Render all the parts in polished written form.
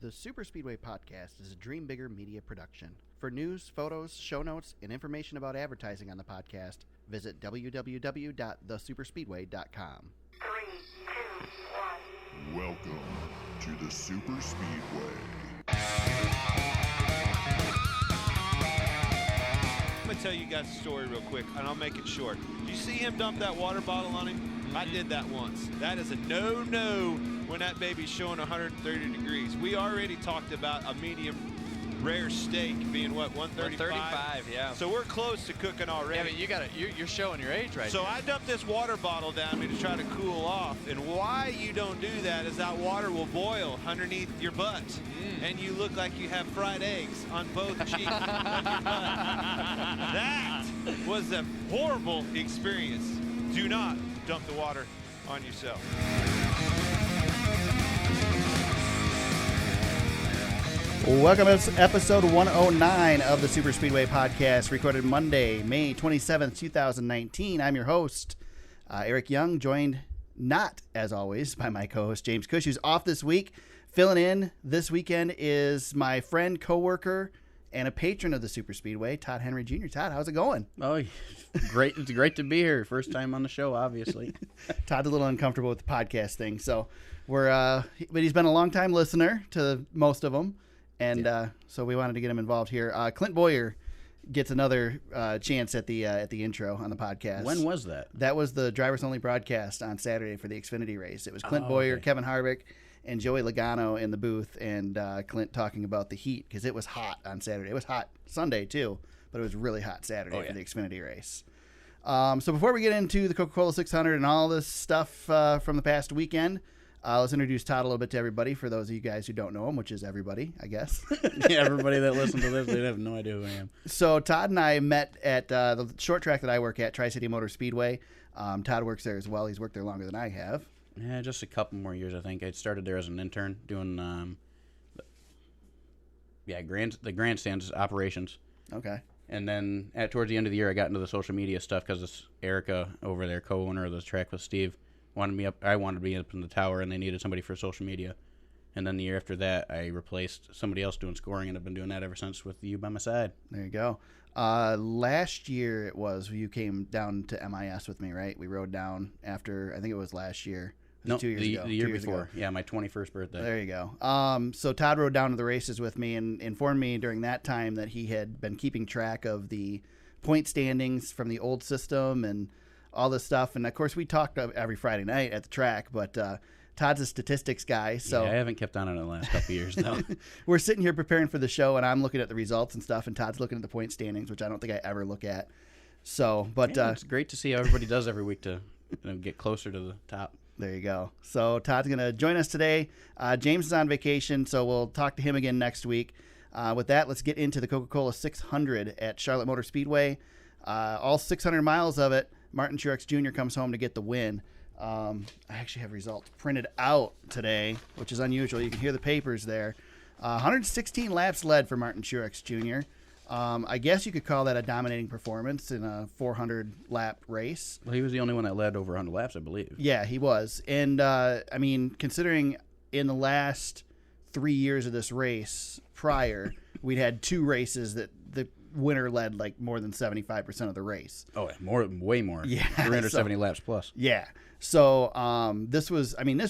The Super Speedway Podcast is a Dream Bigger media production. For news, photos, show notes, and information about advertising on the podcast, visit www.thesuperspeedway.com. 3, 2, 1. Welcome to the Super Speedway. I'm going to tell you guys a story real quick, and I'll make it short. Did you see him dump that water bottle on him? I did that once. That is a no-no when that baby's showing 130 degrees. We already talked about a medium rare steak being, what, 135? 135, yeah. So we're close to cooking already. Yeah, but you're showing your age right So here. I dumped this water bottle down me to try to cool off. And why you don't do that is that water will boil underneath your butt. And you look like you have fried eggs on both cheeks of your butt. That was a horrible experience. Do not dump the water on yourself. Welcome to episode 109 of the Super Speedway Podcast, recorded Monday, May 27th, 2019. I'm your host, Eric Young, joined not, as always, by my co-host, James Cush, who's off this week. Filling in this weekend is my friend, co-worker, and a patron of the Super Speedway, Todd Henry Jr. Todd, how's it going? Oh, great. It's great to be here. First time on the show, obviously. Todd's a little uncomfortable with the podcast thing, so but he's been a long-time listener to most of them, and so we wanted to get him involved here. Clint Boyer gets another chance at the intro on the podcast. When was that? That was the drivers only broadcast on Saturday for the Xfinity race. It was Clint Boyer, okay. Kevin Harvick, and Joey Logano in the booth, and Clint talking about the heat because it was hot on Saturday. It was hot Sunday too, but it was really hot Saturday for the Xfinity race. So before we get into the Coca-Cola 600 and all this stuff from the past weekend, let's introduce Todd a little bit to everybody. For those of you guys who don't know him, which is everybody, I guess. Yeah, everybody that listens to this, they have no idea who I am. So Todd and I met at the short track that I work at, Tri-City Motor Speedway. Todd works there as well. He's worked there longer than I have. Yeah, just a couple more years, I think. I started there as an intern doing, the grandstands operations. Okay. And then towards the end of the year, I got into the social media stuff because Erica over there, co-owner of the track with Steve, wanted me up. I wanted to be up in the tower, and they needed somebody for social media. And then the year after that, I replaced somebody else doing scoring, and I've been doing that ever since with you by my side. There you go. Last year it was you came down to MIS with me, right? We rode down after, I think it was last year. No, 2 years ago. The year 2 years before. ago. Yeah, my 21st birthday. There you go. So Todd rode down to the races with me and informed me during that time that he had been keeping track of the point standings from the old system and all this stuff. And, of course, we talked every Friday night at the track, but Todd's a statistics guy. So yeah, I haven't kept on it in the last couple of years, though. We're sitting here preparing for the show, and I'm looking at the results and stuff, and Todd's looking at the point standings, which I don't think I ever look at. So, but yeah, it's great to see how everybody does every week to get closer to the top. There you go. So Todd's going to join us today. James is on vacation, so we'll talk to him again next week. With that, let's get into the Coca-Cola 600 at Charlotte Motor Speedway. All 600 miles of it, Martin Truex Jr. comes home to get the win. I actually have results printed out today, which is unusual. You can hear the papers there. 116 laps led for Martin Truex Jr. I guess you could call that a dominating performance in a 400-lap race. Well, he was the only one that led over 100 laps, I believe. Yeah, he was. And, I mean, considering in the last 3 years of this race prior, we'd had 2 races that the winner led like more than 75% of the race. Oh, way more. Yeah. 370 laps plus. Yeah. So this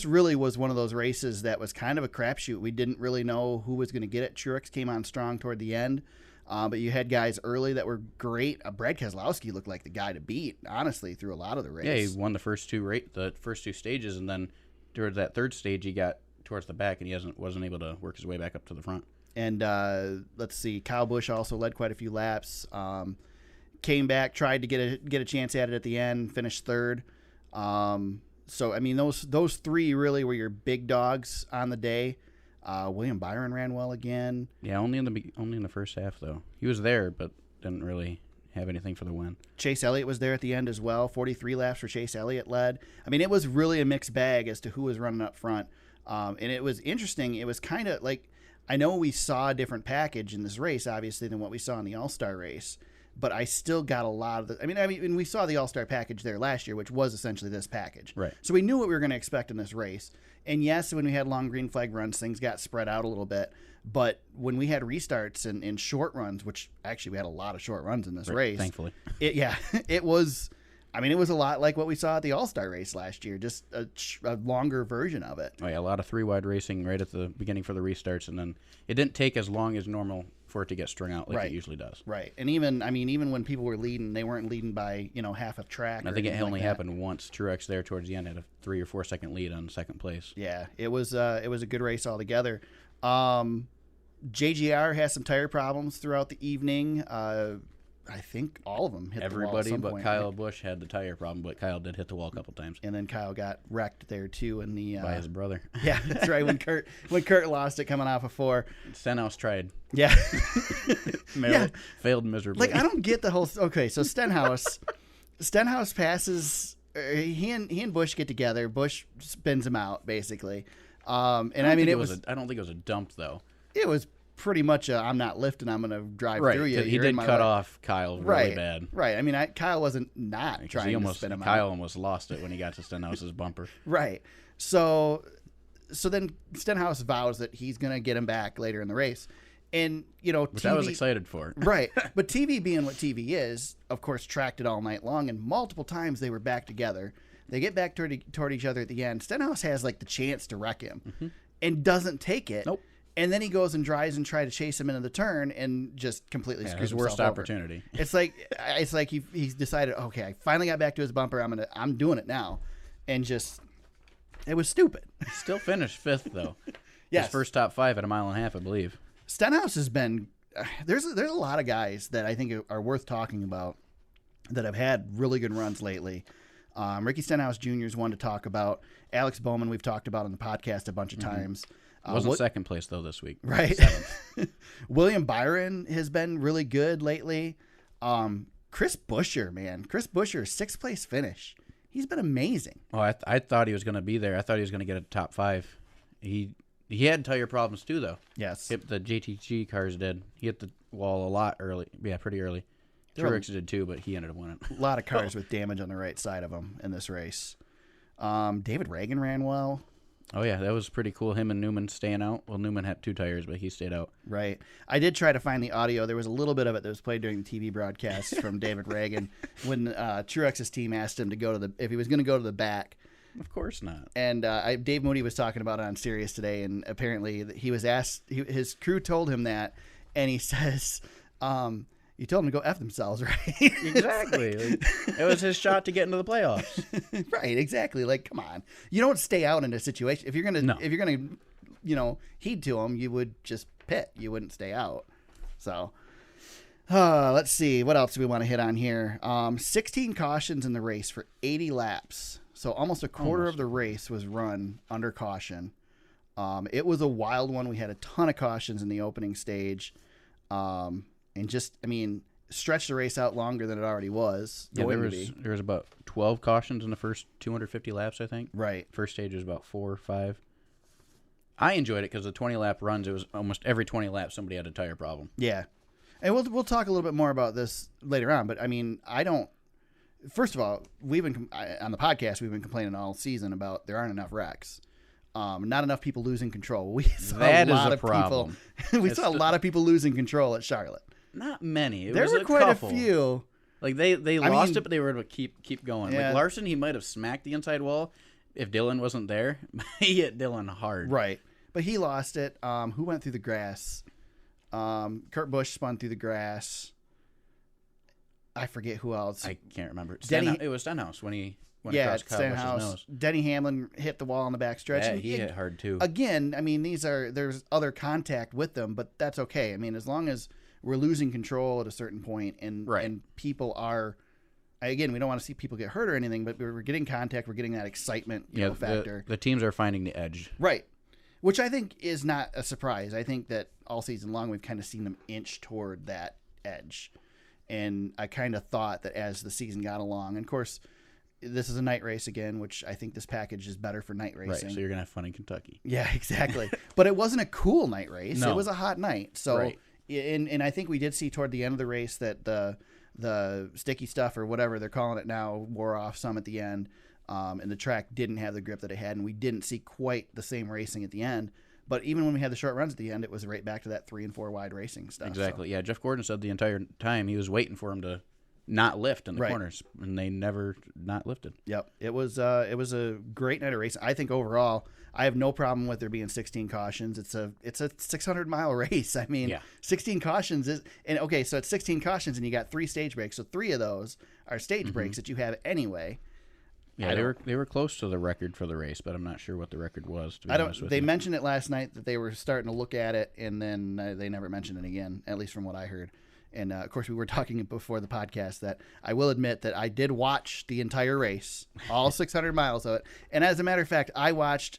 really was one of those races that was kind of a crapshoot. We didn't really know who was going to get it. Truex came on strong toward the end. But you had guys early that were great. Brad Keselowski looked like the guy to beat, honestly, through a lot of the race. Yeah, he won the first two stages, and then towards that third stage, he got towards the back, and he wasn't able to work his way back up to the front. And let's see, Kyle Busch also led quite a few laps. Came back, tried to get a chance at it at the end, finished third. So I mean, those 3 really were your big dogs on the day. William Byron ran well again. Yeah, only in the first half though. He was there, but didn't really have anything for the win. Chase Elliott was there at the end as well. 43 laps for Chase Elliott led. I mean, it was really a mixed bag as to who was running up front. And it was interesting. It was kind of like, I know we saw a different package in this race, obviously, than what we saw in the All-Star race. but I still got a lot of the. I mean, we saw the All-Star package there last year, which was essentially this package. Right. So we knew what we were going to expect in this race. And yes, when we had long green flag runs, things got spread out a little bit. But when we had restarts and short runs, which actually we had a lot of short runs in this race, thankfully, it was. I mean, it was a lot like what we saw at the All-Star race last year, just a longer version of it. Oh yeah, a lot of 3-wide racing right at the beginning for the restarts, and then it didn't take as long as normal for it to get strung out like it usually does. Right, and even when people were leading, they weren't leading by half a track. I think it only happened once. Truex there towards the end had a 3 or 4 second lead on second place. Yeah, it was a good race altogether. JGR has some tire problems throughout the evening. I think all of them hit the wall at Everybody some but point, Kyle right? Busch had the tire problem, but Kyle did hit the wall a couple times. And then Kyle got wrecked there too in the By his brother. Yeah, that's right. When Kurt lost it coming off of 4. Stenhouse tried. Yeah. Failed miserably. Like I don't get the whole. Okay, so Stenhouse passes. He and Busch get together. Busch spins him out basically. And I mean it was. I don't think it was a dump though. It was pretty much I'm not lifting. I'm going to drive through you. He did cut off Kyle really bad. Right. I mean, Kyle wasn't trying to spin him out. Kyle almost lost it when he got to Stenhouse's bumper. Right. So then Stenhouse vows that he's going to get him back later in the race. And, Which TV, I was excited for. Right. But TV being what TV is, of course, tracked it all night long. And multiple times they were back together. They get back toward each other at the end. Stenhouse has like the chance to wreck him and doesn't take it. Nope. And then he goes and tries and try to chase him into the turn and just completely screws his himself worst over. opportunity. It's like he's decided, okay, I finally got back to his bumper. I'm doing it now, and just it was stupid. Still finished 5th though. Yes. His first top 5 at a mile and a half, I believe. Stenhouse has been there's a lot of guys that I think are worth talking about that have had really good runs lately. Ricky Stenhouse Jr. is one to talk about. Alex Bowman we've talked about on the podcast a bunch of times. Wasn't second place though this week. Right. 7th. William Byron has been really good lately. Chris Buescher, man. Chris Buescher, 6th place finish. He's been amazing. Oh, I thought he was going to be there. I thought he was going to get a top 5. He had tire problems too though. Yes. The JTG cars did. He hit the wall a lot early. Yeah, pretty early. Truex did too, but he ended up winning. A lot of cars with damage on the right side of him in this race. David Reagan ran well. Oh, yeah, that was pretty cool. Him and Newman staying out. Well, Newman had 2 tires, but he stayed out. Right. I did try to find the audio. There was a little bit of it that was played during the TV broadcast from David Reagan when Truex's team asked him to go to if he was going to go to the back. Of course not. And Dave Moody was talking about it on Sirius today, and apparently he was asked, his crew told him that, and he says, you told them to go F themselves, right? Exactly. It was his shot to get into the playoffs. Right, exactly. Like, come on. You don't stay out in a situation. If you're gonna heed to them, you would just pit. You wouldn't stay out. So let's see. What else do we want to hit on here? 16 cautions in the race for 80 laps. So almost a quarter of the race was run under caution. It was a wild one. We had a ton of cautions in the opening stage. And stretch the race out longer than it already was. Yeah, there was about 12 cautions in the first 250 laps, I think. Right. First stage was about 4 or 5. I enjoyed it because the 20-lap runs, it was almost every 20 laps somebody had a tire problem. Yeah. And we'll talk a little bit more about this later on, but first of all, on the podcast, we've been complaining all season about there aren't enough wrecks. Not enough people losing control. We saw that a lot is a of problem. People. Saw a lot of people losing control at Charlotte. Not many. There were quite a few. Like they lost it, but they were able to keep going. Yeah. Like Larson, he might have smacked the inside wall if Dylan wasn't there. He hit Dylan hard. Right, but he lost it. Who went through the grass? Kurt Busch spun through the grass. I forget who else. I can't remember. It was Stenhouse when he went across Kyle Busch's nose. Denny Hamlin hit the wall on the back stretch. Yeah, he hit hard too. Again, there's other contact with them, but that's okay. As long as we're losing control at a certain point, and people are, again, we don't want to see people get hurt or anything, but we're getting contact, we're getting that excitement factor. The teams are finding the edge. Right. Which I think is not a surprise. I think that all season long we've kind of seen them inch toward that edge. And I kind of thought that as the season got along, and of course, this is a night race again, which I think this package is better for night racing. Right, so you're going to have fun in Kentucky. Yeah, exactly. But it wasn't a cool night race. No. It was a hot night. So, right. and I think we did see toward the end of the race that the the sticky stuff or whatever they're calling it now wore off some at the end, and the track didn't have the grip that it had, and we didn't see quite the same racing at the end. But even when we had the short runs at the end, it was right back to that 3 and 4 wide racing stuff. Exactly. So. Yeah, Jeff Gordon said the entire time he was waiting for him to not lift in the corners, and they never not lifted. Yep. It was a great night of racing. I think overall, I have no problem with there being 16 cautions. It's a 600-mile race. I mean, 16 cautions is so it's 16 cautions and you got 3 stage breaks. So 3 of those are stage breaks that you have anyway. Yeah, they were close to the record for the race, but I'm not sure what the record was. To be honest with They you. mentioned it last night that they were starting to look at it, and then they never mentioned it again, at least from what I heard. And of course, we were talking before the podcast that I will admit that I did watch the entire race, all 600 miles of it. And as a matter of fact, I watched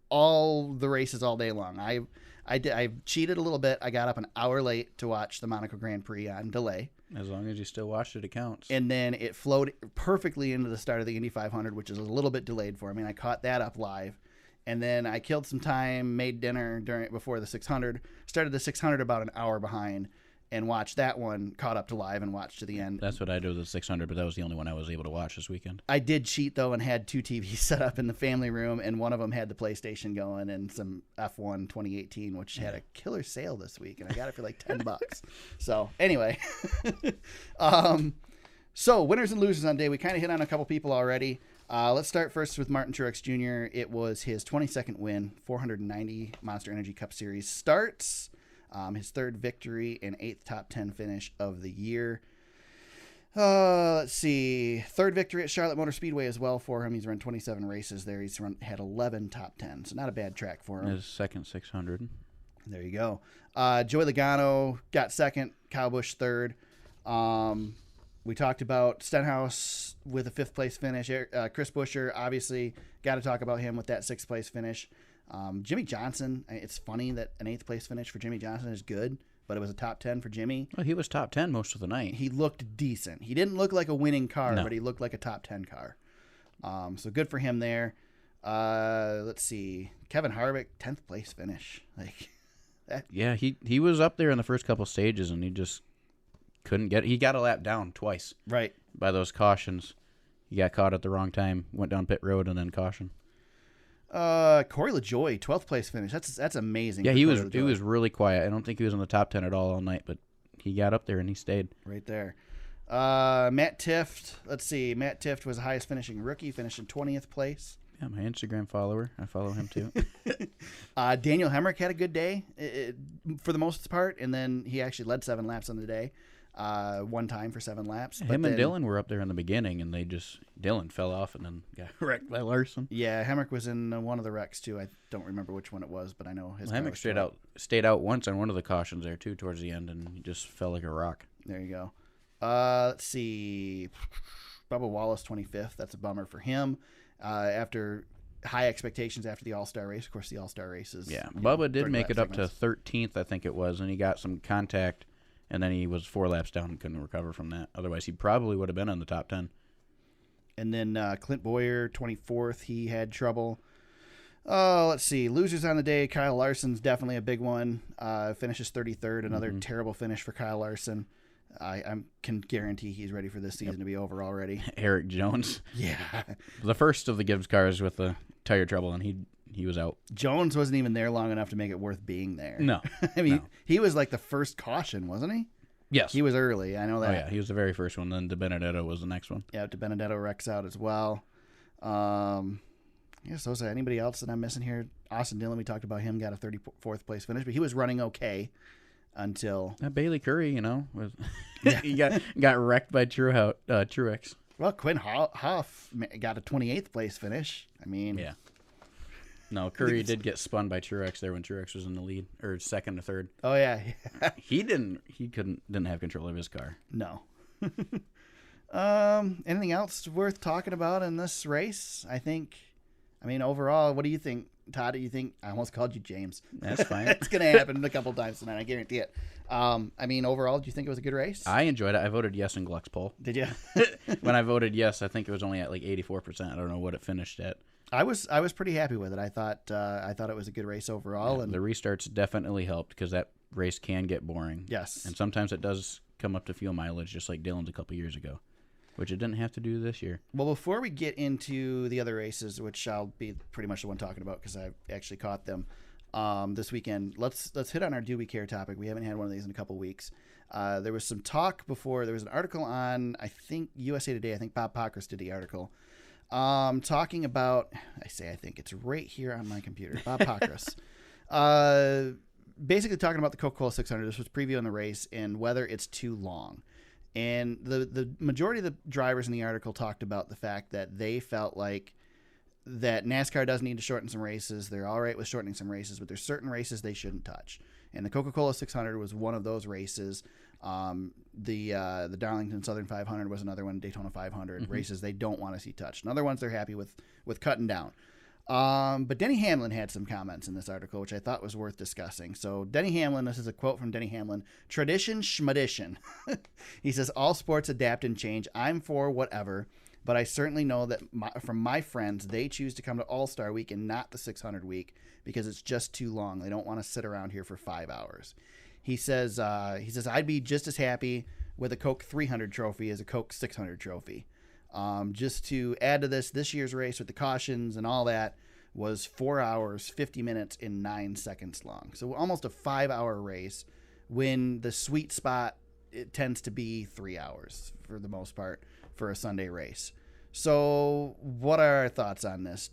all the races all day long. I cheated a little bit. I got up an hour late to watch the Monaco Grand Prix on delay. As long as you still watched it, it counts. And then it flowed perfectly into the start of the Indy 500, which is a little bit delayed for me. I caught that up live. And then I killed some time, made dinner before the 600, started the 600 about an hour behind, and watched that one, caught up to live and watched to the end. That's what I did with the 600, but that was the only one I was able to watch this weekend. I did cheat, though, and had 2 TVs set up in the family room, and one of them had the PlayStation going and some F1 2018, which had a killer sale this week, and I got it for like $10. So, anyway. So, winners and losers on day. We kind of hit on a couple people already. Let's start first with Martin Truex Jr. It was his 22nd win, 490 Monster Energy Cup Series starts. His 3rd victory and 8th top 10 finish of the year. Let's see. 3rd victory at Charlotte Motor Speedway as well for him. He's run 27 races there. He's had 11 top 10, so not a bad track for him. His 2nd 600. There you go. Joey Logano got 2nd. Kyle Busch 3rd. We talked about Stenhouse with a 5th place finish. Chris Buescher, obviously, got to talk about him with that 6th place finish. Jimmy Johnson, it's funny that an 8th place finish for Jimmy Johnson is good, but it was a top 10 for Jimmy. Well, he was top 10 most of the night. He looked decent. He didn't look like a winning car, No. but he looked like a top 10 car. So good for him there. Let's see. Kevin Harvick, 10th place finish. Yeah, he was up there in the first couple stages, and he just couldn't get it. He got a lap down twice. Right. By those cautions. He got caught at the wrong time, went down pit road, and then caution. Corey LaJoie, 12th place finish. That's amazing. Yeah, for he Corey was LaJoie. really quiet. I don't think he was in the top 10 at all night, but he got up there and he stayed. Right there. Matt Tifft. Let's see. Matt Tifft was the highest finishing rookie, finished in 20th place. Yeah, my Instagram follower. I follow him too. Daniel Hemrick had a good day for the most part, and then he actually led 7 laps on the day. One time for 7 laps. Him and Dylan were up there in the beginning, and Dylan fell off and then got wrecked by Larson. Yeah, Hemrick was in one of the wrecks too. I don't remember which one it was, but I know his car Hemrick was stayed out once on one of the cautions there too towards the end, and he just fell like a rock. There you go. Let's see. Bubba Wallace, 25th. That's a bummer for him. After high expectations after the All-Star race. Of course, the All-Star race is... Yeah, Bubba did 30 make it lap up to segments. 13th, I think it was, and he got some contact, and then he was 4 laps down and couldn't recover from that. Otherwise, he probably would have been in the top 10. And then Clint Boyer, 24th. He had trouble. Let's see. Losers on the day. Kyle Larson's definitely a big one. Finishes 33rd. Another terrible finish for Kyle Larson. I can guarantee he's ready for this season to be over already. Eric Jones. Yeah. The first of the Gibbs cars with the tire trouble, and he was out. Jones wasn't even there long enough to make it worth being there. No. I mean, No. he was like the first caution, wasn't he? Yes. He was early. I know that. Oh, yeah. He was the very first one. Then DiBenedetto was the next one. Yeah, DiBenedetto wrecks out as well. Yes, those are anybody else that I'm missing here. Austin Dillon, we talked about him, got a 34th place finish, but he was running okay until... Bailey Curry, was he got wrecked by Truex. Well, Quinn Hoff got a 28th place finish. I mean... Yeah. No, Curry did get spun by Truex there when Truex was in the lead, or second or third. Oh, yeah. He didn't have control of his car. No. Anything else worth talking about in this race? I mean, overall, what do you think, Todd? Do you think I almost called you James? That's fine. It's going to happen a couple times tonight. I guarantee it. I mean, overall, do you think it was a good race? I enjoyed it. I voted yes in Gluck's poll. Did you? When I voted yes, I think it was only at like 84%. I don't know what it finished at. I was pretty happy with it. I thought it was a good race overall. Yeah, And the restarts definitely helped because that race can get boring. yes, And sometimes it does come up to fuel mileage just like Dillon's a couple years ago, which it didn't have to do this year. Well, before we get into the other races, which I'll be pretty much the one talking about because I actually caught them this weekend, let's hit on our Do We Care topic. We haven't had one of these in a couple weeks. There was some talk before. There was an article on, I think, USA Today. I think Bob Pockris did the article. Talking about, I think it's right here on my computer. Bob Pockris. Basically talking about the Coca-Cola 600. This was previewing the race and whether it's too long. And the majority of the drivers in the article talked about the fact that they felt like that NASCAR does need to shorten some races. They're all right with shortening some races, but there's certain races they shouldn't touch. And the Coca-Cola 600 was one of those races. The Darlington Southern 500 was another one. Daytona 500 races they don't want to see touched. And other ones they're happy with cutting down. But Denny Hamlin had some comments in this article, which I thought was worth discussing. So Denny Hamlin, this is a quote from Denny Hamlin, tradition schmadition. He says, all sports adapt and change. I'm for whatever, but I certainly know that from my friends, they choose to come to All-Star Week and not the 600 week because it's just too long. They don't want to sit around here for 5 hours. He says, I'd be just as happy with a Coke 300 trophy as a Coke 600 trophy. Just to add to this year's race with the cautions and all that was 4 hours, 50 minutes, and 9 seconds long. So almost a 5-hour race when the sweet spot, it tends to be 3 hours for the most part for a Sunday race. So what are our thoughts on this?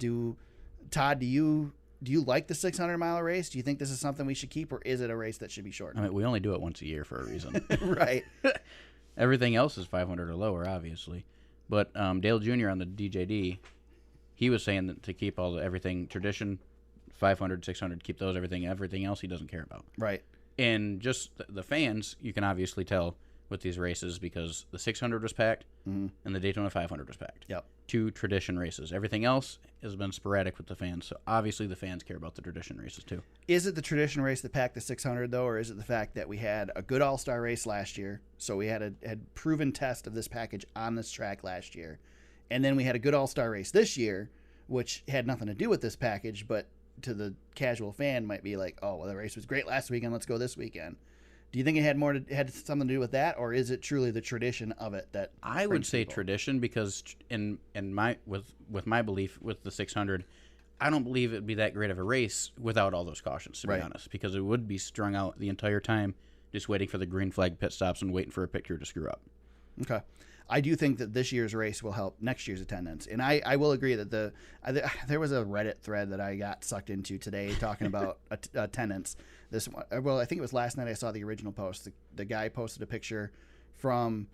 Todd, do you like the 600-mile race? Do you think this is something we should keep, or is it a race that should be shortened? I mean, we only do it once a year for a reason. Right. Everything else is 500 or lower, obviously. But Dale Jr. on the DJD, he was saying that to keep everything tradition, 500, 600, keep those, everything else he doesn't care about. Right. And just the fans, you can obviously tell with these races because the 600 was packed and the Daytona 500 was packed. Yep. 2 tradition races. Everything else has been sporadic with the fans. So obviously the fans care about the tradition races too. Is it the tradition race that packed the 600 though, or is it the fact that we had a good All-Star race last year? So we had proven test of this package on this track last year. And then we had a good All-Star race this year, which had nothing to do with this package, but to the casual fan might be like, oh, well, the race was great last weekend. Let's go this weekend. Do you think it had something to do with that, or is it truly the tradition of it that I would say people? Tradition, because with my belief with the 600, I don't believe it'd be that great of a race without all those cautions, to be honest, because it would be strung out the entire time, just waiting for the green flag pit stops and waiting for a picture to screw up. Okay. I do think that this year's race will help next year's attendance. And I will agree that there was a Reddit thread that I got sucked into today talking about attendance. I think it was last night I saw the original post. The guy posted a picture from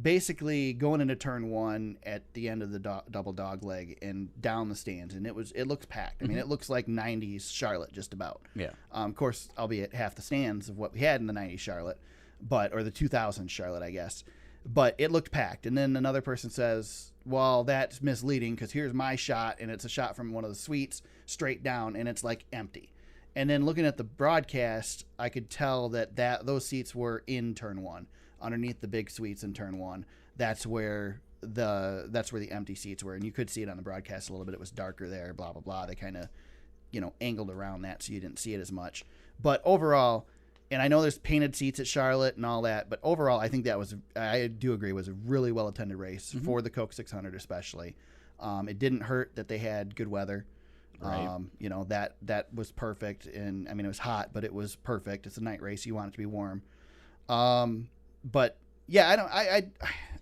basically going into turn 1 at the end of the double dog leg and down the stands. And it looks packed. I mean, it looks like 90s Charlotte just about. Yeah. Of course, albeit half the stands of what we had in the 90s Charlotte, or the 2000s Charlotte, I guess. But it looked packed. And then another person says, well, that's misleading because here's my shot, and it's a shot from one of the suites straight down, and it's like empty. And then looking at the broadcast, I could tell that those seats were in turn 1, underneath the big suites in turn 1. That's where the empty seats were, and you could see it on the broadcast a little bit. It was darker there, blah blah blah. They kind of, angled around that so you didn't see it as much. But overall, and I know there's painted seats at Charlotte and all that, but overall, I think I do agree, was a really well-attended race for the Coke 600 especially. It didn't hurt that they had good weather. Right. That was perfect. And, I mean, it was hot, but it was perfect. It's a night race. You want it to be warm. But, yeah,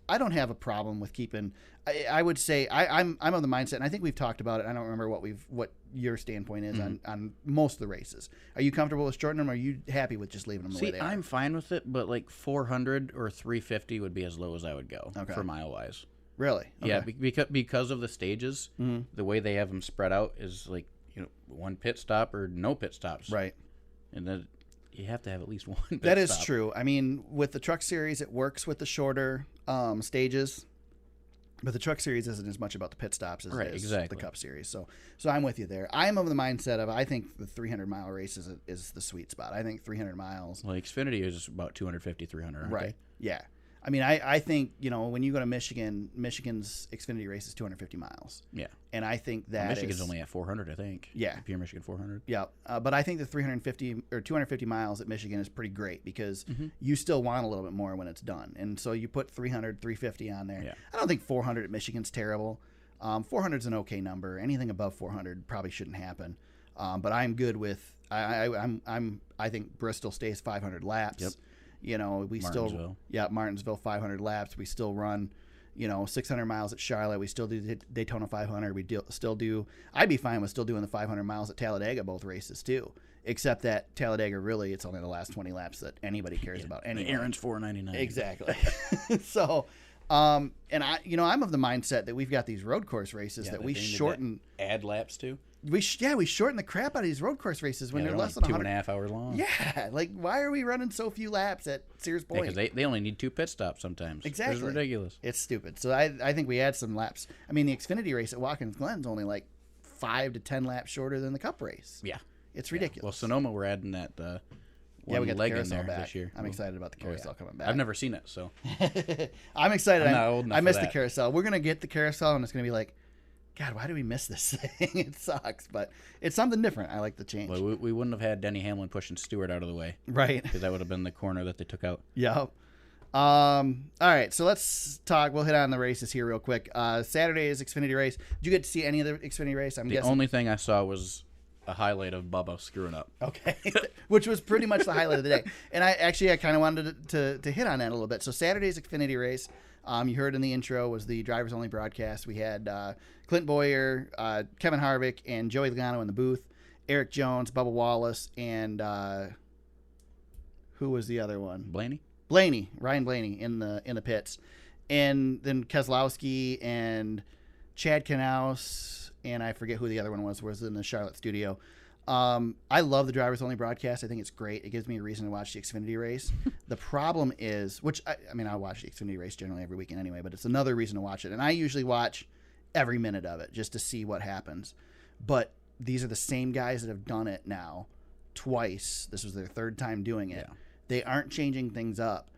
I don't have a problem with keeping – I would say I'm of the mindset, and I think we've talked about it. I don't remember what your standpoint is on most of the races. Are you comfortable with shortening them, or are you happy with just leaving them the way they are? I'm fine with it, but like 400 or 350 would be as low as I would go for mile-wise. Really? Okay. Yeah, because of the stages, the way they have them spread out is like, one pit stop or no pit stops. Right. And then you have to have at least one pit That is stop. true. I mean, with the Truck Series, it works with the shorter stages. But the Truck Series isn't as much about the pit stops as it is the Cup Series. So I'm with you there. I'm of the mindset of I think the 300-mile race is the sweet spot. I think 300 miles. Well, Xfinity is about 250, 300, aren't right. they? Yeah. I mean, I think, when you go to Michigan, Michigan's Xfinity race is 250 miles. Yeah. And I think that Michigan's only at 400, I think. Yeah. Pure Michigan 400. Yeah. But I think the 350 or 250 miles at Michigan is pretty great because you still want a little bit more when it's done. And so you put 300, 350 on there. Yeah. I don't think 400 at Michigan's terrible. 400 is an okay number. Anything above 400 probably shouldn't happen. But I'm good with, I think Bristol stays 500 laps. Yep. Martinsville 500 laps. We still run, 600 miles at Charlotte. We still do Daytona 500. Still do. I'd be fine with still doing the 500 miles at Talladega, both races too. Except that Talladega, really, it's only the last 20 laps that anybody cares about. Anyway, Aaron's $4.99. Exactly. So, and I'm of the mindset that we've got these road course races that we shorten. Add laps to. We shorten the crap out of these road course races when they're less than 100. 2.5 hours long. Yeah, like why are we running so few laps at Sears Point? Because they only need 2 pit stops sometimes. Exactly, it's ridiculous. It's stupid. So I think we add some laps. I mean, the Xfinity race at Watkins Glen's only like 5 to 10 laps shorter than the Cup race. Yeah, it's ridiculous. Well, Sonoma, we're adding that. We got leg the in there back this year. I'm excited about the carousel coming back. I've never seen it, so I'm excited. I'm not old enough I missed for the that. carousel. We're gonna get the carousel, and it's gonna be like, God, why do we miss this thing? It sucks, but it's something different. I like the change. Well, we wouldn't have had Denny Hamlin pushing Stewart out of the way, right? Because that would have been the corner that they took out. Yep. All right, so let's talk. We'll hit on the races here real quick. Saturday's Xfinity race. Did you get to see any of the Xfinity race? I'm guessing The only thing I saw was a highlight of Bubba screwing up. Okay, which was pretty much the highlight of the day. And I kind of wanted to hit on that a little bit. So Saturday's Xfinity race, you heard in the intro, was the drivers only broadcast. We had Clint Boyer, Kevin Harvick, and Joey Logano in the booth. Eric Jones, Bubba Wallace, and who was the other one? Ryan Blaney in the pits, and then Keselowski and Chad Knaus, and I forget who the other one was in the Charlotte studio. I love the drivers only broadcast. I think it's great. It gives me a reason to watch the Xfinity race. The problem is, which I watch the Xfinity race generally every weekend anyway, but it's another reason to watch it. And I usually watch every minute of it just to see what happens. But these are the same guys that have done it now twice. This was their third time doing it. Yeah. They aren't changing things up.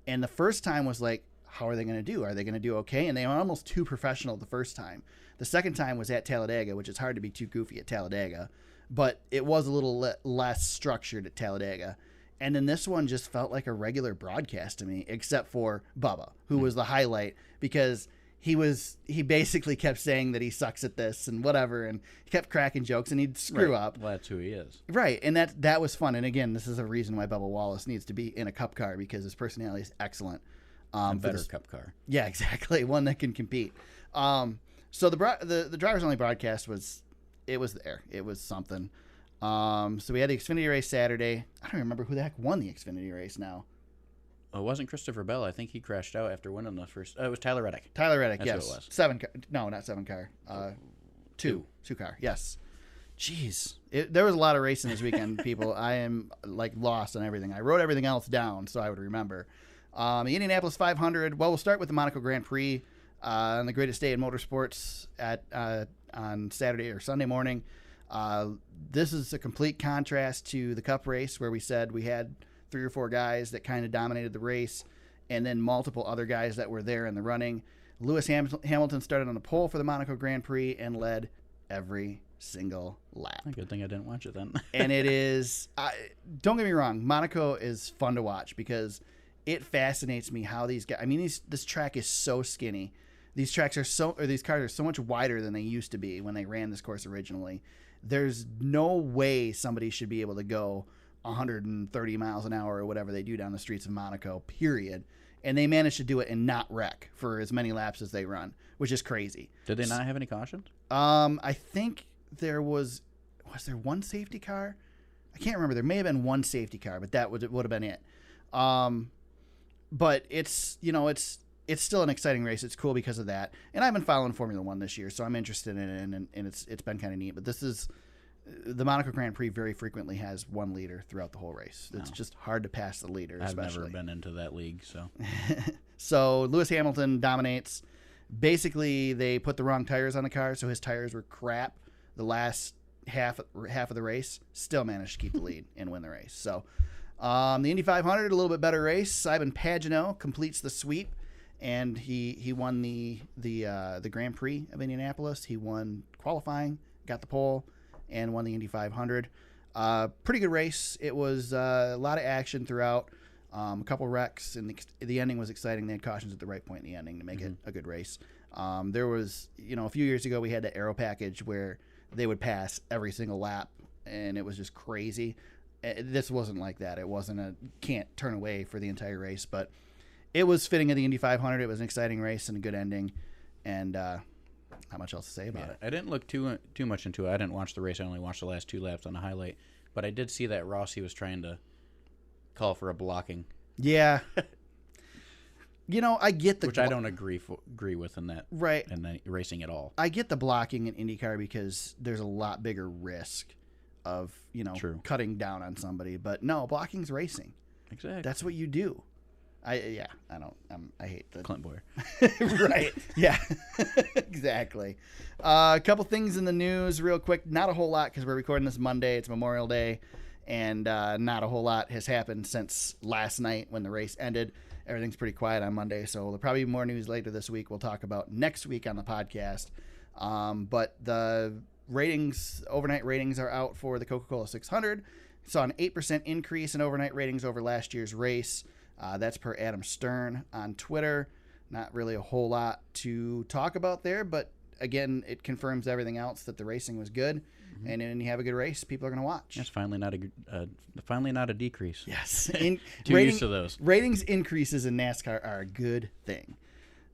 And the first time was like, how are they going to do? Are they going to do okay? And they were almost too professional the first time. The second time was at Talladega, which is hard to be too goofy at Talladega. But it was a little less structured at Talladega. And then this one just felt like a regular broadcast to me, except for Bubba, who was the highlight, because he basically kept saying that he sucks at this and whatever, and he kept cracking jokes, and he'd screw up. Well, that's who he is. Right, and that was fun. And again, this is a reason why Bubba Wallace needs to be in a Cup car, because his personality is excellent. A better Cup car. Yeah, exactly. One that can compete. So the drivers only broadcast was there. It was something. So we had the Xfinity race Saturday. I don't remember who the heck won the Xfinity race now. Well, it wasn't Christopher Bell. I think he crashed out after winning the first. It was Tyler Reddick. That's yes. Who it was. 7 car. No, not 7 car. 2 car. Yes. Jeez. There was a lot of racing this weekend, people. I am like lost on everything. I wrote everything else down so I would remember. The Indianapolis 500. Well, we'll start with the Monaco Grand Prix on the greatest day in motorsports on Saturday or Sunday morning. This is a complete contrast to the Cup race, where we said we had 3 or 4 guys that kind of dominated the race, and then multiple other guys that were there in the running. Lewis Hamilton started on the pole for the Monaco Grand Prix and led every single lap. Good thing I didn't watch it then. And it is, don't get me wrong, Monaco is fun to watch because it fascinates me how these guys, this track is so skinny. These cars are so much wider than they used to be when they ran this course originally. There's no way somebody should be able to go 130 miles an hour or whatever they do down the streets of Monaco, period. And they managed to do it and not wreck for as many laps as they run, which is crazy. Did they not have any cautions? I think there was there one safety car? I can't remember. There may have been one safety car, but that would have been it. But it's still an exciting race. It's cool because of that. And I've been following Formula One this year, so I'm interested in it, and it's been kind of neat. But this is the Monaco Grand Prix very frequently has one leader throughout the whole race. It's just hard to pass the leader. I've especially. never been into that league, so. So Lewis Hamilton dominates. Basically, they put the wrong tires on the car, so his tires were crap. The last half of the race, still managed to keep the lead and win the race. So The Indy 500, a little bit better race. Simon Pagenaud completes the sweep, and he won the Grand Prix of Indianapolis. He won qualifying, got the pole, and won the Indy 500. Pretty good race. It was a lot of action throughout. A couple wrecks, and the ending was exciting. They had cautions at the right point in the ending to make it a good race. There was, a few years ago we had the aero package where they would pass every single lap, and it was just crazy. This wasn't like that. It wasn't can't turn away for the entire race, but it was fitting of the Indy 500. It was an exciting race and a good ending, and not much else to say about it. I didn't look too much into it. I didn't watch the race. I only watched the last 2 laps on the highlight, but I did see that Rossi was trying to call for a blocking. Yeah. I get the... Which I don't agree with in that. Right. In the racing at all. I get the blocking in IndyCar because there's a lot bigger risk of, True. cutting down on somebody. But no, blocking's racing. Exactly. That's what you do. I hate the... Clint Boyer. Right. Yeah. Exactly. A couple things in the news real quick. Not a whole lot because we're recording this Monday. It's Memorial Day. And not a whole lot has happened since last night when the race ended. Everything's pretty quiet on Monday, so there'll probably be more news later this week. We'll talk about next week on the podcast. But the overnight ratings are out for the Coca-Cola 600. Saw an 8% increase in overnight ratings over last year's race. That's per Adam Stern on Twitter. Not really a whole lot to talk about there, but again, it confirms everything else that the racing was good. Mm-hmm. And then you have a good race, people are going to watch. That's finally not a decrease. Yes. Used to those. Ratings increases in NASCAR are a good thing.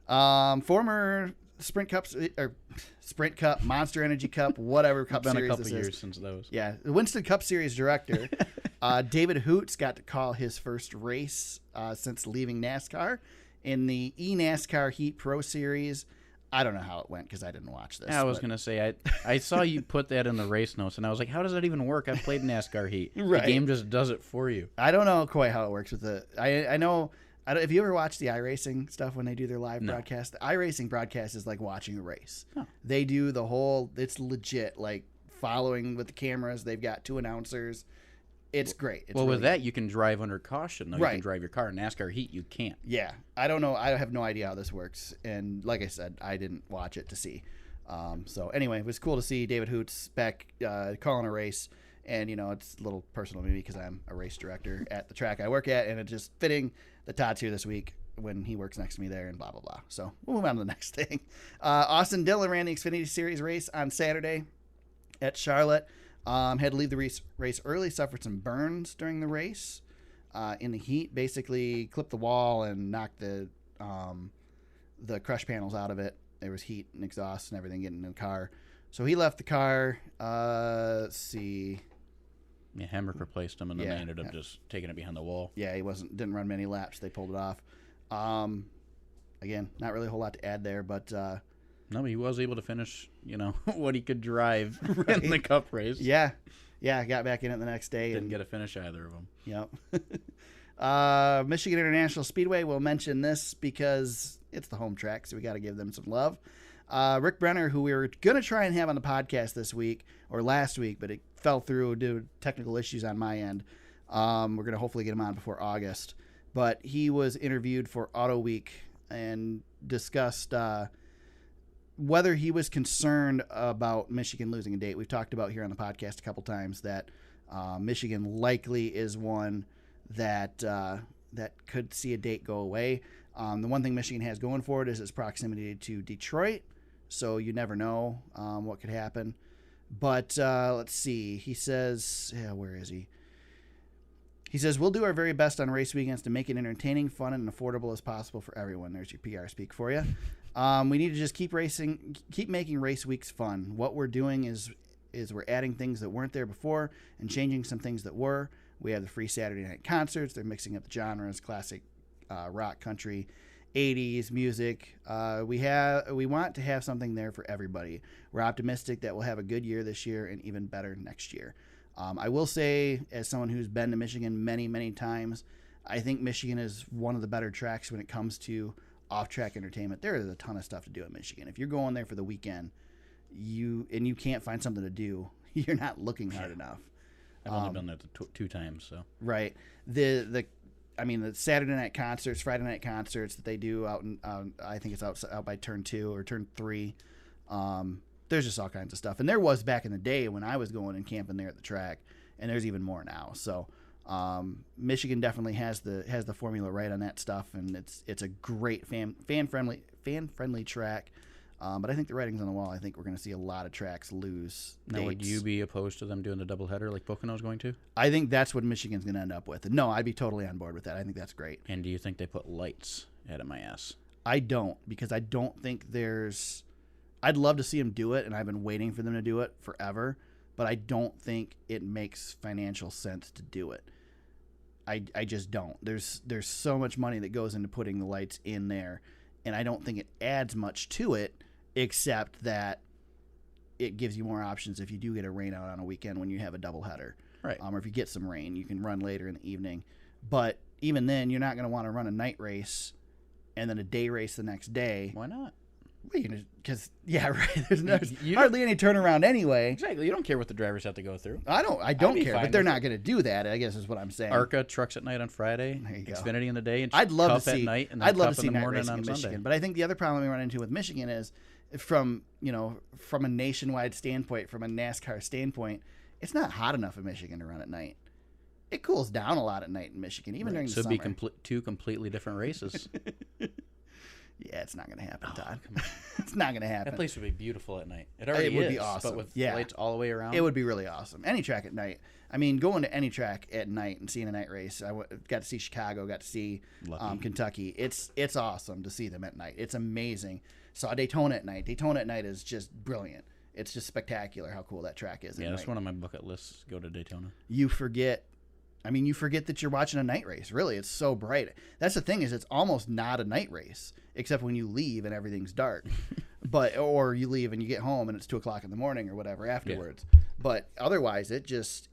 Former Sprint Cup, Monster Energy Cup, whatever Cup It's been series a couple this years is. since those. Yeah. The Winston Cup Series director, David Hoots, got to call his first race since leaving NASCAR in the eNASCAR Heat Pro Series. I don't know how it went because I didn't watch this. Yeah, I was going to say, I saw you put that in the race notes, and I was like, how does that even work? I've played NASCAR Heat. Right. The game just does it for you. I don't know quite how it works with it. I know. Have you ever watched the iRacing stuff when they do their live broadcast? The iRacing broadcast is like watching a race. Oh. They do the whole, it's legit, like following with the cameras. They've got 2 announcers. It's great. It's with that, you can drive under caution. Though. Right. You can drive your car. In NASCAR Heat, you can't. Yeah. I don't know. I have no idea how this works. And like I said, I didn't watch it to see. So anyway, it was cool to see David Hoots back calling a race. And, it's a little personal to me because I'm a race director at the track I work at. And it's just fitting that Todd's here this week when he works next to me there and blah, blah, blah. So we'll move on to the next thing. Austin Dillon ran the Xfinity Series race on Saturday at Charlotte. Had to leave the race early, suffered some burns during the race in the heat. Basically, clipped the wall and knocked the crush panels out of it. There was heat and exhaust and everything getting in the car. So he left the car. Let's see. Yeah, Hemrick replaced him, and then they ended up just taking it behind the wall. Yeah, he didn't run many laps. They pulled it off. Again, not really a whole lot to add there, but... No, but he was able to finish, what he could drive in the Cup race. Yeah, got back in it the next day. Didn't get a finish either of them. Yep. Michigan International Speedway, we'll mention this because it's the home track, so we got to give them some love. Rick Brenner, who we were going to try and have on the podcast this week, or last week, but it fell through due to technical issues on my end. We're going to hopefully get him on before August. But he was interviewed for Auto Week and discussed... whether he was concerned about Michigan losing a date. We've talked about here on the podcast a couple times that Michigan likely is one that could see a date go away. The one thing Michigan has going for it is its proximity to Detroit, so you never know what could happen. But let's see. He says, where is he? He says, we'll do our very best on race weekends to make it entertaining, fun, and affordable as possible for everyone. There's your PR speak for you. We need to just keep making race weeks fun. What we're doing is we're adding things that weren't there before and changing some things that were. We have the free Saturday night concerts. They're mixing up the genres, classic rock, country, 80s music. We want to have something there for everybody. We're optimistic that we'll have a good year this year and even better next year. I will say, as someone who's been to Michigan many, many times, I think Michigan is one of the better tracks when it comes to off-track entertainment. There is a ton of stuff to do in Michigan. If you're going there for the weekend, you can't find something to do, you're not looking hard enough. I've only been there 2 times, so. Right. The Saturday night concerts, Friday night concerts that they do out in, I think it's out by Turn 2 or Turn 3. There's just all kinds of stuff. And there was back in the day when I was going and camping there at the track, and there's even more now. So Michigan definitely has the formula right on that stuff, and it's a great fan friendly track. But I think the writing's on the wall. I think we're going to see a lot of tracks lose Now, dates. would you be opposed to them doing the doubleheader like Pocono's going to? I think that's what Michigan's going to end up with. No, I'd be totally on board with that. I think that's great. And do you think they put lights at MIS? I don't, because I don't think there's... I'd love to see them do it, and I've been waiting for them to do it forever, but I don't think it makes financial sense to do it. I just don't. There's so much money that goes into putting the lights in there, and I don't think it adds much to it, except that it gives you more options if you do get a rain out on a weekend when you have a doubleheader. Right. Or if you get some rain, you can run later in the evening. But even then, you're not going to want to run a night race and then a day race the next day. Why not? Because, yeah, right. There's You hardly any turnaround anyway. Exactly. You don't care what the drivers have to go through. I don't be care, fine but they're with not going to do that, I guess is what I'm saying. ARCA trucks at night on Friday, There you go. Xfinity in the day, and I'd love Cup to see at night, and then I'd love Cup to see in the night morning racing on in Michigan. Sunday. But I think the other problem we run into with Michigan is from a nationwide standpoint, from a NASCAR standpoint, it's not hot enough in Michigan to run at night. It cools down a lot at night in Michigan, even during the so summer. it'd be two completely different races. Yeah, it's not going to happen, Todd. It's not going to happen. That place would be beautiful at night. It already would is, be awesome. but with Yeah. lights all the way around. It would be really awesome. Any track at night. I mean, going to any track at night and seeing a night race. Got to see Chicago. Got to see Kentucky. It's awesome to see them at night. It's amazing. Saw Daytona at night. Daytona at night is just brilliant. It's just spectacular how cool that track is. Yeah, at that's night. one of my bucket lists. Go to Daytona. You forget that you're watching a night race. Really, it's so bright. That's the thing, is it's almost not a night race, except when you leave and everything's dark. Or you leave and you get home and it's 2:00 in the morning or whatever afterwards. Yeah. But otherwise, it's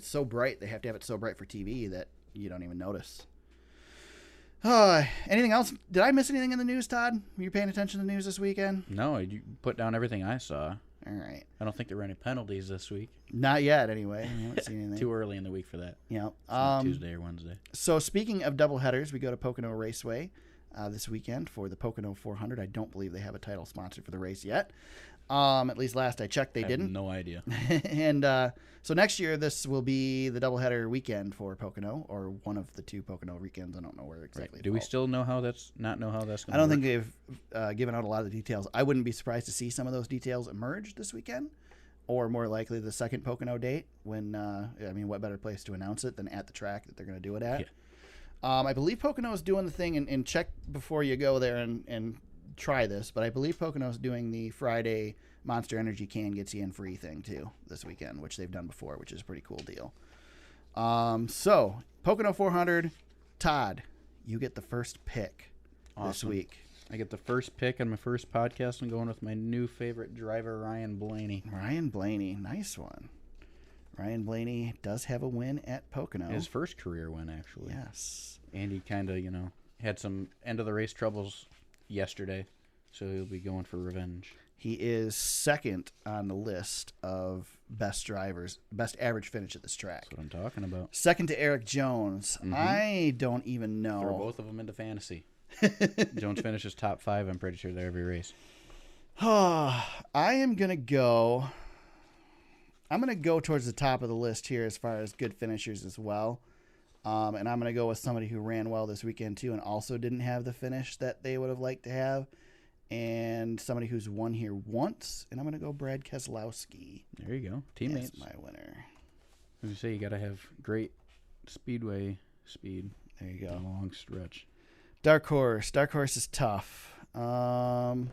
so bright. They have to have it so bright for TV that you don't even notice. Anything else? Did I miss anything in the news, Todd? Were you paying attention to the news this weekend? No, you put down everything I saw. All right. I don't think there were any penalties this week. Not yet, anyway. I haven't seen anything. Too early in the week for that. Yeah. Tuesday or Wednesday. So speaking of doubleheaders, we go to Pocono Raceway this weekend for the Pocono 400. I don't believe they have a title sponsor for the race yet. At least last I checked, they didn't. No idea. And so next year, this will be the doubleheader weekend for Pocono, or one of the 2 Pocono weekends. I don't know where exactly. Right. Do we still know how that's not know how that's going to I don't work? think they've given out a lot of the details. I wouldn't be surprised to see some of those details emerge this weekend, or more likely the second Pocono date. When what better place to announce it than at the track that they're going to do it at? Yeah. I believe Pocono is doing the thing, and check before you go there and try this, but I believe Pocono is doing the Friday Monster Energy can gets you in free thing too this weekend, which they've done before, which is a pretty cool deal. So Pocono 400, Todd, you get the first pick this week. I get the first pick on my first podcast. I'm going with my new favorite driver, Ryan Blaney. Ryan Blaney, nice one. Ryan Blaney does have a win at Pocono. His first career win, actually. Yes. And he kind of, had some end of the race troubles yesterday, so he'll be going for revenge. He is second on the list of best drivers, best average finish at this track. That's what I'm talking about. Second to Eric Jones. Mm-hmm. I don't even know. Throw both of them into fantasy. Jones finishes top 5, I'm pretty sure, there every race. I'm going to go towards the top of the list here as far as good finishers as well. And I'm going to go with somebody who ran well this weekend too and also didn't have the finish that they would have liked to have. And somebody who's won here once, and I'm going to go Brad Keselowski. There you go. Teammates. That's my winner. As you say, you got to have great speedway speed. There you go. A long stretch. Dark Horse. Dark Horse is tough. I'm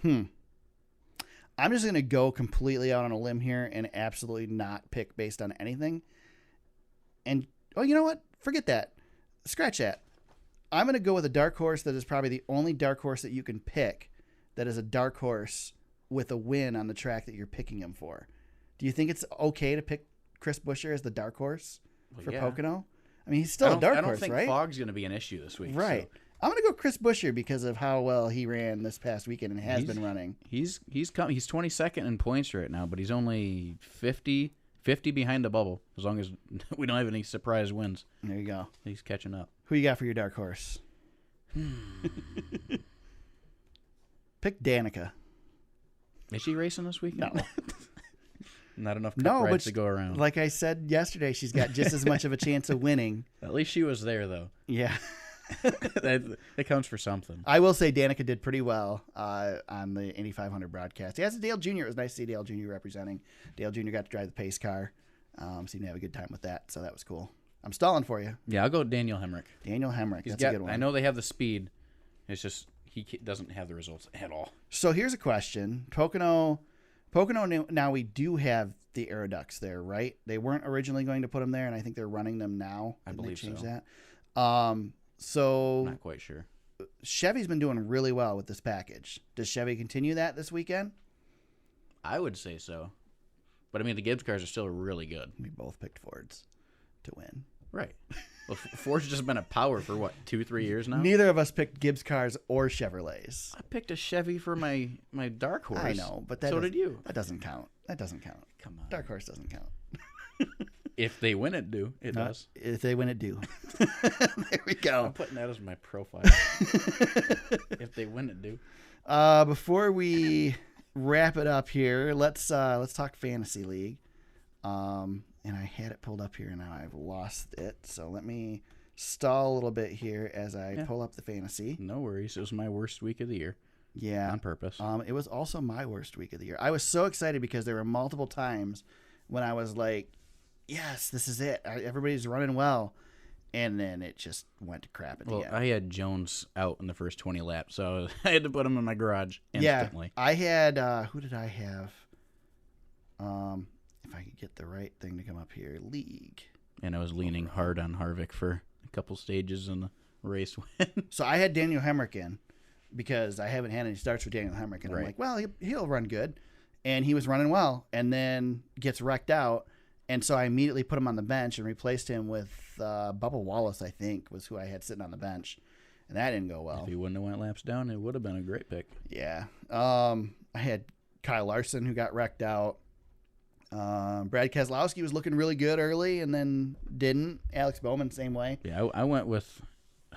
just going to go completely out on a limb here and absolutely not pick based on anything. And, you know what? Forget that. Scratch that. I'm going to go with a dark horse that is probably the only dark horse that you can pick that is a dark horse with a win on the track that you're picking him for. Do you think it's okay to pick Chris Buescher as the dark horse for Pocono? I mean, he's still a dark horse, right? I don't think fog's going to be an issue this week. Right. So. I'm gonna go Chris Buescher because of how well he ran this past weekend and has been running. He's 22nd in points right now, but he's only 50 behind the bubble. As long as we don't have any surprise wins, There you go. he's catching up. Who you got for your dark horse? Pick Danica. Is she racing this weekend? No. Not enough cup No, rides but to go around. like I said yesterday, she's got just as much of a chance of winning. At least she was there, though. Yeah. that counts for something. I will say Danica did pretty well on the Indy 500 broadcast. Yes, Dale Jr. It was nice to see Dale Jr. representing. Dale Jr. got to drive the pace car. Seemed to have a good time with that, so that was cool. I'm stalling for you. Yeah, I'll go Daniel Hemrick. Daniel Hemrick. That's a good one. I know they have the speed. It's just he doesn't have the results at all. So here's a question. Pocono, now we do have the Aeroducts there, right? They weren't originally going to put them there, and I think they're running them now. I Didn't believe they change so. that? So Not quite sure. Chevy's been doing really well with this package. Does Chevy continue that this weekend? I would say so. But, I mean, the Gibbs cars are still really good. We both picked Fords to win. Right. Well, Ford's just been a power for, 2-3 years now? Neither of us picked Gibbs cars or Chevrolets. I picked a Chevy for my dark horse. I know, but that so did you. That doesn't count. That doesn't count. Come on. Dark horse doesn't count. If they win it, it does. If they win it, do. There we go. I'm putting that as my profile. If they win it, Before we wrap it up here, let's talk fantasy league. And I had it pulled up here, and now I've lost it. So let me stall a little bit here as I pull up the fantasy. No worries. It was my worst week of the year. Yeah, On purpose. It was also my worst week of the year. I was so excited because there were multiple times when I was like, "Yes, this is it. Everybody's running well," and then it just went to crap at the end. I had Jones out in the first 20 laps, so I had to put him in my garage instantly. Yeah, I had who did I have? If I could get the right thing to come up here, league. And I was leaning hard on Harvick for a couple stages in the race win. So I had Daniel Hemrick in because I haven't had any starts with Daniel Hemrick, and I'm like, well, he'll run good, and he was running well, and then gets wrecked out, and so I immediately put him on the bench and replaced him with Bubba Wallace, I think, was who I had sitting on the bench, and that didn't go well. If he wouldn't have went laps down, it would have been a great pick. Yeah. I had Kyle Larson, who got wrecked out. Brad Keselowski was looking really good early and then didn't. Alex Bowman, same way. Yeah, I went with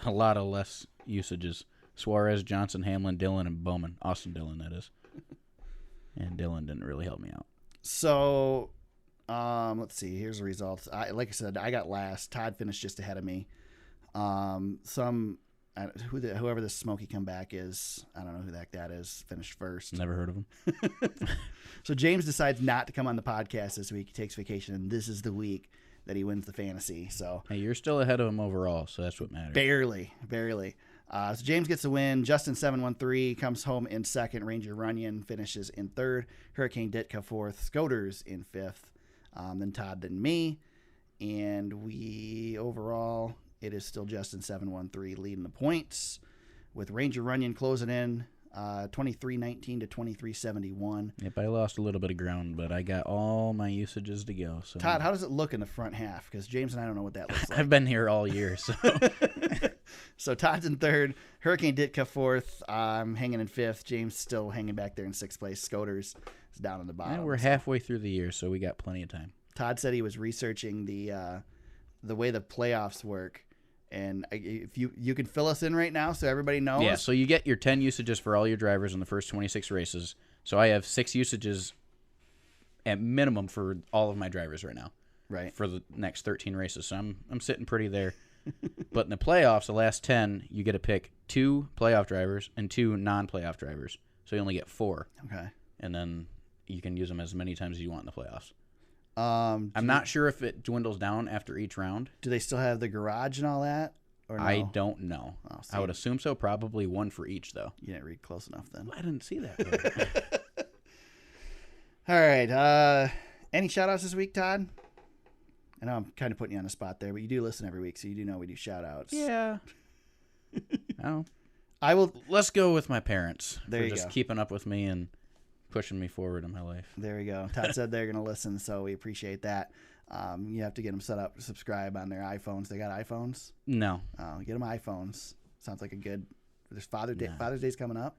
a lot of less usages. Suarez, Johnson, Hamlin, Dillon, and Bowman. Austin Dillon, that is. And Dillon didn't really help me out. So, let's see. Here's the results. Like I said, I got last. Todd finished just ahead of me. Whoever this Smoky Comeback is, I don't know who that is, finished first. Never heard of him. So James decides not to come on the podcast this week. He takes vacation, and this is the week that he wins the fantasy. So Hey, you're still ahead of him overall, so that's what matters. barely. So James gets the win. Justin 713 comes home in second. Ranger Runyon finishes in third. Hurricane Ditka fourth. Scoters in fifth. Then Todd, then me. And we overall, it is still Justin 713 leading the points, with Ranger Runyon closing in 23-19 to 23-71. Yep, I lost a little bit of ground, but I got all my usages to go. So Todd, how does it look in the front half? Because James and I don't know what that looks like. I've been here all year, so So Todd's in third. Hurricane Ditka fourth. I'm hanging in fifth. James still hanging back there in sixth place. Scoters is down in the bottom. we're halfway through the year, so we got plenty of time. Todd said he was researching the way the playoffs work. And if you can fill us in right now so everybody knows. Yeah, so you get your 10 usages for all your drivers in the first 26 races. So I have 6 usages at minimum for all of my drivers right now. Right. For the next 13 races. So I'm sitting pretty there. But in the playoffs, the last 10, you get to pick 2 playoff drivers and 2 non-playoff drivers. So you only get 4. Okay. And then you can use them as many times as you want in the playoffs. I'm not sure if it dwindles down after each round. Do they still have the garage and all that? Or no? I don't know. Oh, I would assume so. Probably 1 for each, though. You didn't read close enough then. I didn't see that. All right. Any shout-outs this week, Todd? I know I'm kind of putting you on the spot there, but you do listen every week, so you do know we do shout-outs. Yeah. Oh. I will. Let's go with my parents There for you just go. keeping up with me and pushing me forward in my life. There we go. Todd said they're going to listen, so we appreciate that. You have to get them set up to subscribe on their iPhones. They got iPhones? No. Get them iPhones. Sounds like a good. There's Father's Day's coming up.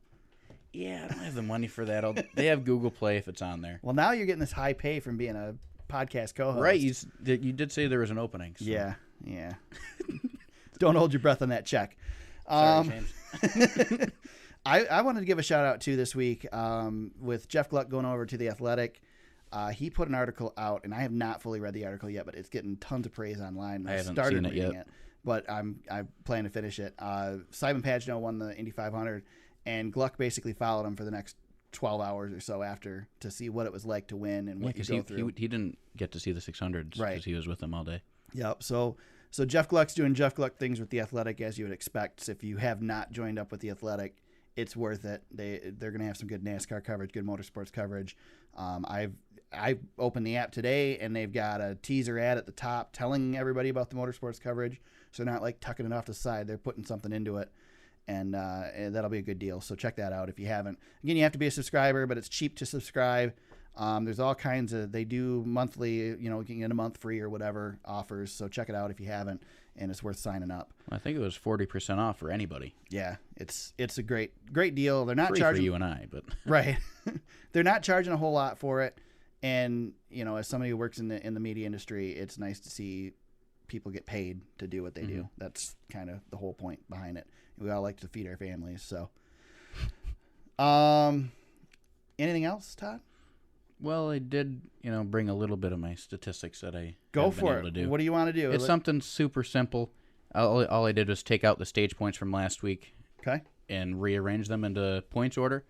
Yeah, I don't have the money for that. They have Google Play if it's on there. Well, now you're getting this high pay from being a podcast co-host. Right. You did say there was an opening. So. Yeah. Don't hold your breath on that check. Sorry, James. I wanted to give a shout out to this week with Jeff Gluck going over to The Athletic. He put an article out, and I have not fully read the article yet, but it's getting tons of praise online. I haven't started seen it reading yet. But I plan to finish it. Simon Pagino won the Indy 500, and Gluck basically followed him for the next 12 hours or so after to see what it was like to win and what you go through. He didn't get to see the 600s because he was with them all day. Yep. So Jeff Gluck's doing Jeff Gluck things with The Athletic, as you would expect. So if you have not joined up with The Athletic, it's worth it. They're going to have some good NASCAR coverage, good motorsports coverage. I opened the app today, and they've got a teaser ad at the top telling everybody about the motorsports coverage. So they're not like tucking it off the side. They're putting something into it, and that'll be a good deal. So check that out if you haven't. Again, you have to be a subscriber, but it's cheap to subscribe. There's all kinds of, they do monthly, you can get a month free or whatever offers. So check it out if you haven't, and it's worth signing up. I think it was 40% off for anybody. Yeah, it's a great deal. They're not Free charging for you and I, but right. They're not charging a whole lot for it. And, as somebody who works in the media industry, it's nice to see people get paid to do what they do. That's kind of the whole point behind it. We all like to feed our families. So, anything else, Todd? well, I did, bring a little bit of my statistics that I Go have been for able it. to do. What do you want to do? It's something super simple. All I did was take out the stage points from last week Okay. and rearrange them into points order.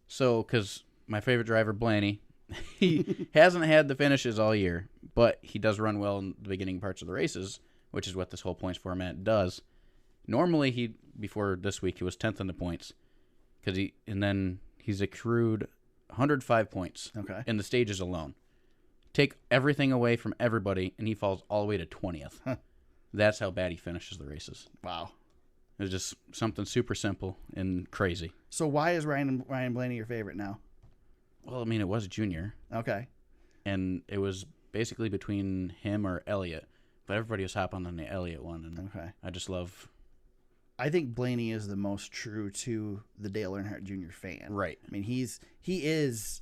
So, because my favorite driver, Blaney, he hasn't had the finishes all year, but he does run well in the beginning parts of the races, which is what this whole points format does. Normally, before this week, he was 10th in the points, and then he's accrued 105 points in the stages alone. Take everything away from everybody, and he falls all the way to 20th. Huh. That's how bad he finishes the races. Wow. It's just something super simple and crazy. So why is Ryan Blaney your favorite now? Well, I mean, it was Junior, Okay. and it was basically between him or Elliott, but everybody was hopping on the Elliott one, and Okay. I just love... I think Blaney is the most true to the Dale Earnhardt Jr. fan. Right. I mean, he is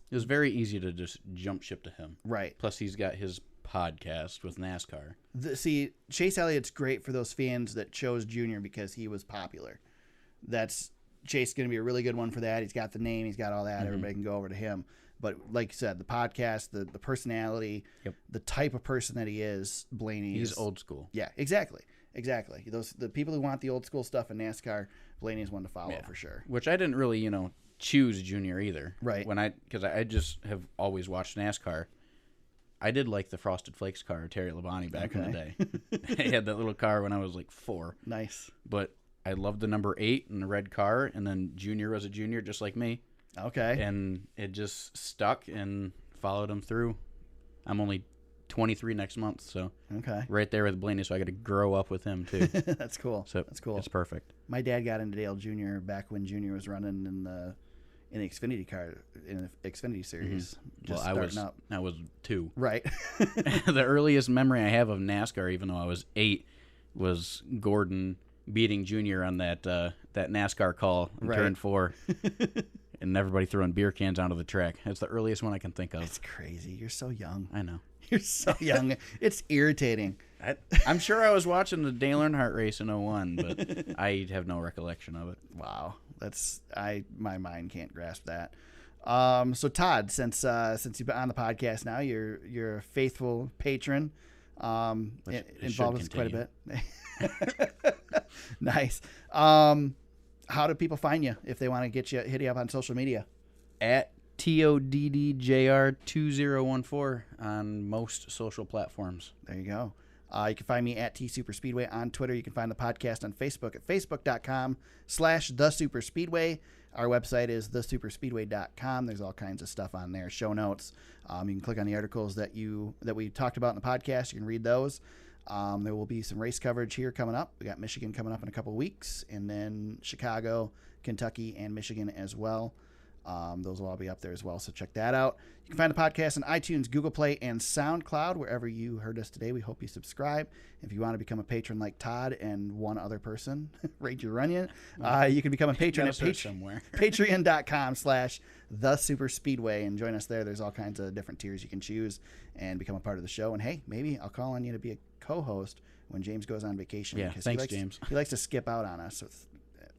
It was very easy to just jump ship to him. right. Plus, he's got his podcast with NASCAR. See, Chase Elliott's great for those fans that chose Junior because he was popular. Chase is going to be a really good one for that. He's got the name. He's got all that. Everybody can go over to him. But like you said, the podcast, the personality, the type of person that he is, Blaney He's is old school. Yeah, exactly. The people who want the old school stuff in NASCAR, Blaney is one to follow for sure. Which I didn't really, choose Junior either. Right. Because I just have always watched NASCAR. I did like the Frosted Flakes car, Terry Labonte, back in the day. I had that little car when I was like 4. Nice. But I loved the number 8 in the red car, and then Junior was a junior just like me. Okay. And it just stuck and followed him through. I'm only 23 next month, so right there with Blaney, so I got to grow up with him too. That's cool. So that's cool. It's perfect. My dad got into Dale Jr. back when Junior was running in the Xfinity series. Just I starting was 2. Right. The earliest memory I have of NASCAR, even though I was 8, was Gordon beating Junior on that NASCAR call in turn 4. And everybody throwing beer cans onto the track. It's the earliest one I can think of. That's crazy. You're so young. I know. You're so young. It's irritating. I'm sure I was watching the Dale Earnhardt race in 01, but I have no recollection of it. Wow. My mind can't grasp that. So Todd, since you've been on the podcast now, you're a faithful patron. Involved with us quite a bit. Nice. How do people find you if they want to hit you up on social media? At TODDJR2014 on most social platforms. There you go. You can find me at TSuperspeedway on Twitter. You can find the podcast on Facebook at facebook.com/TheSuperspeedway. Our website is thesuperspeedway.com. There's all kinds of stuff on there, show notes. You can click on the articles that we talked about in the podcast. You can read those. There will be some race coverage here coming up. We got Michigan coming up in a couple of weeks, and then Chicago, Kentucky, and Michigan as well. Those will all be up there as well, so check that out. You can find the podcast on iTunes, Google Play, and SoundCloud. Wherever you heard us today, we hope you subscribe. If you want to become a patron like Todd and one other person, Rachel Runyon, you can become a patron at patreon.com/thesuperspeedway and join us there. There's all kinds of different tiers you can choose and become a part of the show. And hey, maybe I'll call on you to be a co-host when James goes on vacation. Yeah, thanks, James. He likes to skip out on us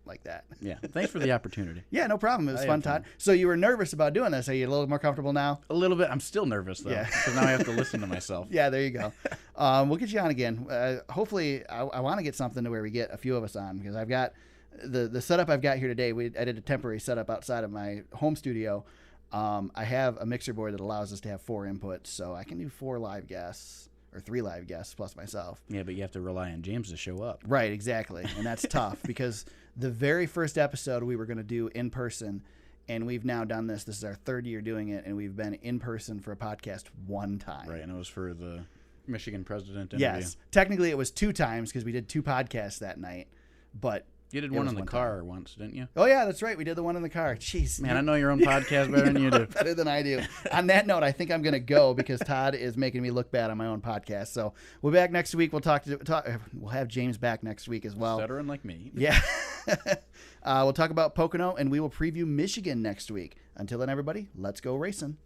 like that. Yeah, thanks for the opportunity. Yeah, no problem. It was fun, Todd. So you were nervous about doing this. Are you a little more comfortable now? A little bit. I'm still nervous, though, because now I have to listen to myself. Yeah, there you go. We'll get you on again. Hopefully, I want to get something to where we get a few of us on, because I've got the setup I've got here today. I did a temporary setup outside of my home studio. I have a mixer board that allows us to have 4 inputs, so I can do 4 live guests. Or 3 live guests plus myself. Yeah, but you have to rely on James to show up. Right, exactly. And that's tough because the very first episode we were going to do in person, and we've now done this. This is our 3rd year doing it, and we've been in person for a podcast 1 time. Right, and it was for the Michigan president interview. Yes. Technically, it was 2 times because we did 2 podcasts that night, but... You did one in the car once, didn't you? Oh, yeah, that's right. We did the one in the car. Jeez. Man, I know your own podcast better than you do. Better than I do. On that note, I think I'm going to go because Todd is making me look bad on my own podcast. So we'll be back next week. We'll we'll have James back next week as well. Stuttering like me. Yeah. We'll talk about Pocono, and we will preview Michigan next week. Until then, everybody, let's go racing.